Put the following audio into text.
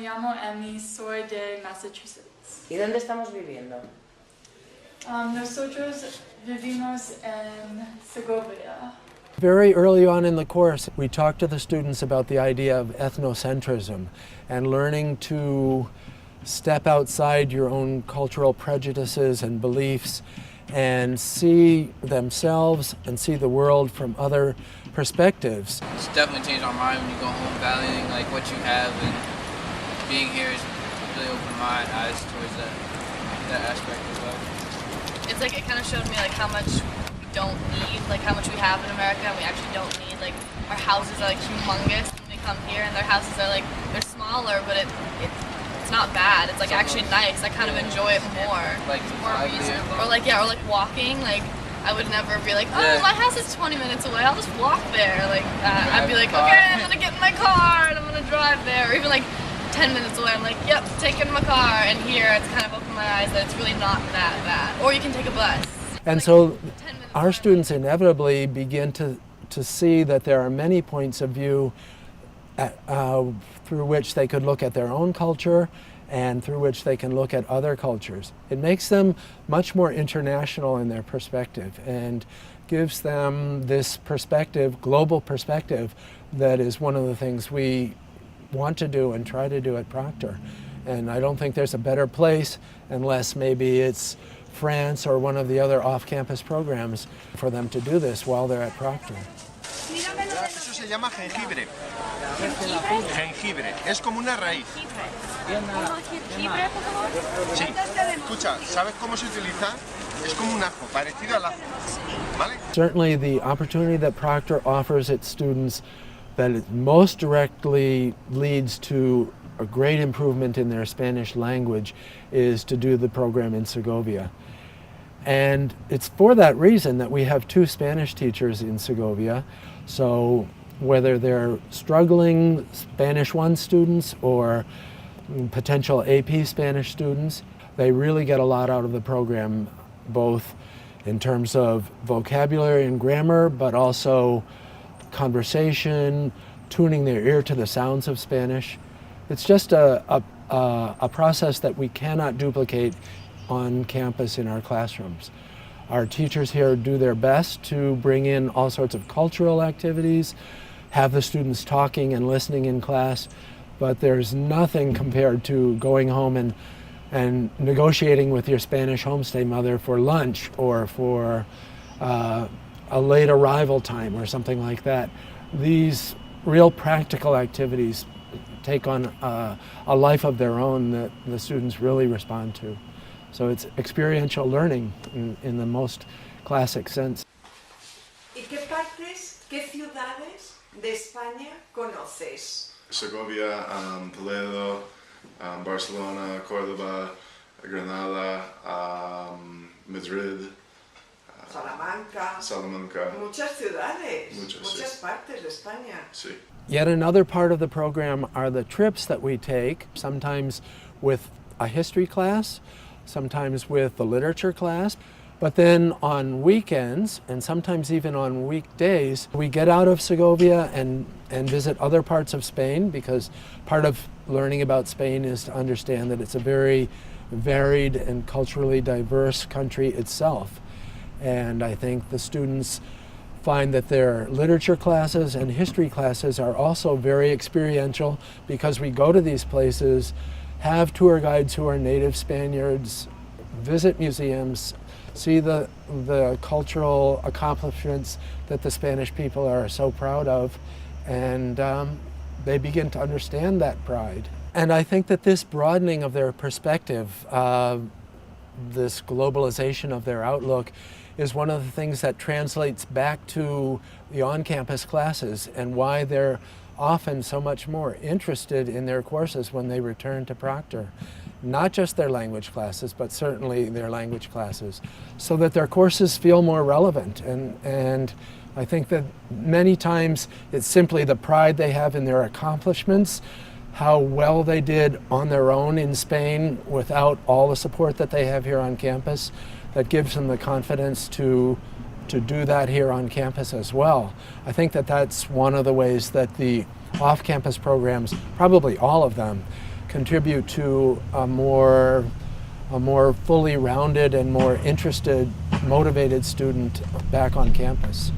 me llamo Emmy, soy de Massachusetts. ¿Y dónde estamos viviendo? Nosotros vivimos en Segovia. Very early on in the course, we talked to the students about the idea of ethnocentrism and learning to step outside your own cultural prejudices and beliefs and see themselves and see the world from other perspectives. It's definitely changed our mind when you go home, valuing like what you have, and being here has really opened my eyes towards that aspect as well. It's like it kind of showed me like how much we don't need, like how much we have in America and we actually don't need. Like our houses are like humongous when we come here, and their houses are like, they're smaller, but it's not bad. It's like actually nice. I kind of enjoy it more. Like more reasonable. Or like walking. Like I would never be like, oh, my house is 20 minutes away. I'll just walk there. Like I'd be like, okay, I'm gonna get in my car and I'm gonna drive there. Or even like 10 minutes away, I'm like, yep, taking my car. And here, it's kind of opened my eyes that it's really not that bad. Or you can take a bus. And like so our students inevitably begin to see that there are many points of view through which they could look at their own culture and through which they can look at other cultures. It makes them much more international in their perspective and gives them this perspective, global perspective, that is one of the things we want to do and try to do at Proctor. And I don't think there's a better place, unless maybe it's France or one of the other off-campus programs, for them to do this while they're at Proctor. Eso se llama jengibre. Jengibre. Es como una raíz. Sí. Escucha, ¿sabes cómo se utiliza? Es como un ajo, parecido al ajo. ¿Vale? Certainly the opportunity that Proctor offers its students that it most directly leads to a great improvement in their Spanish language is to do the program in Segovia. And it's for that reason that we have 2 Spanish teachers in Segovia. So whether they're struggling Spanish 1 students or potential AP Spanish students, they really get a lot out of the program, both in terms of vocabulary and grammar, but also conversation, tuning their ear to the sounds of Spanish. It's just a process that we cannot duplicate on campus in our classrooms. Our teachers here do their best to bring in all sorts of cultural activities, have the students talking and listening in class, but there's nothing compared to going home and negotiating with your Spanish homestay mother for lunch or for a late arrival time or something like that. These real practical activities take on a life of their own that the students really respond to. So it's experiential learning in the most classic sense. ¿Y qué partes, qué ciudades de España conoces? Segovia, Toledo, Barcelona, Córdoba, Granada, Madrid, Salamanca. Muchas ciudades, muchas partes de España. Sí. Yet another part of the program are the trips that we take, sometimes with a history class, sometimes with the literature class. But then on weekends, and sometimes even on weekdays, we get out of Segovia and visit other parts of Spain, because part of learning about Spain is to understand that it's a very varied and culturally diverse country itself. And I think the students find that their literature classes and history classes are also very experiential, because we go to these places, have tour guides who are native Spaniards, visit museums, see the cultural accomplishments that the Spanish people are so proud of, and they begin to understand that pride. And I think that this broadening of their perspective, this globalization of their outlook, is one of the things that translates back to the on-campus classes and why they're often so much more interested in their courses when they return to Proctor. Not just their language classes, but certainly their language classes, so that their courses feel more relevant. And I think that many times it's simply the pride they have in their accomplishments, how well they did on their own in Spain without all the support that they have here on campus, that gives them the confidence to do that here on campus as well. I think that that's one of the ways that the off-campus programs, probably all of them, contribute to a more fully rounded and more interested, motivated student back on campus.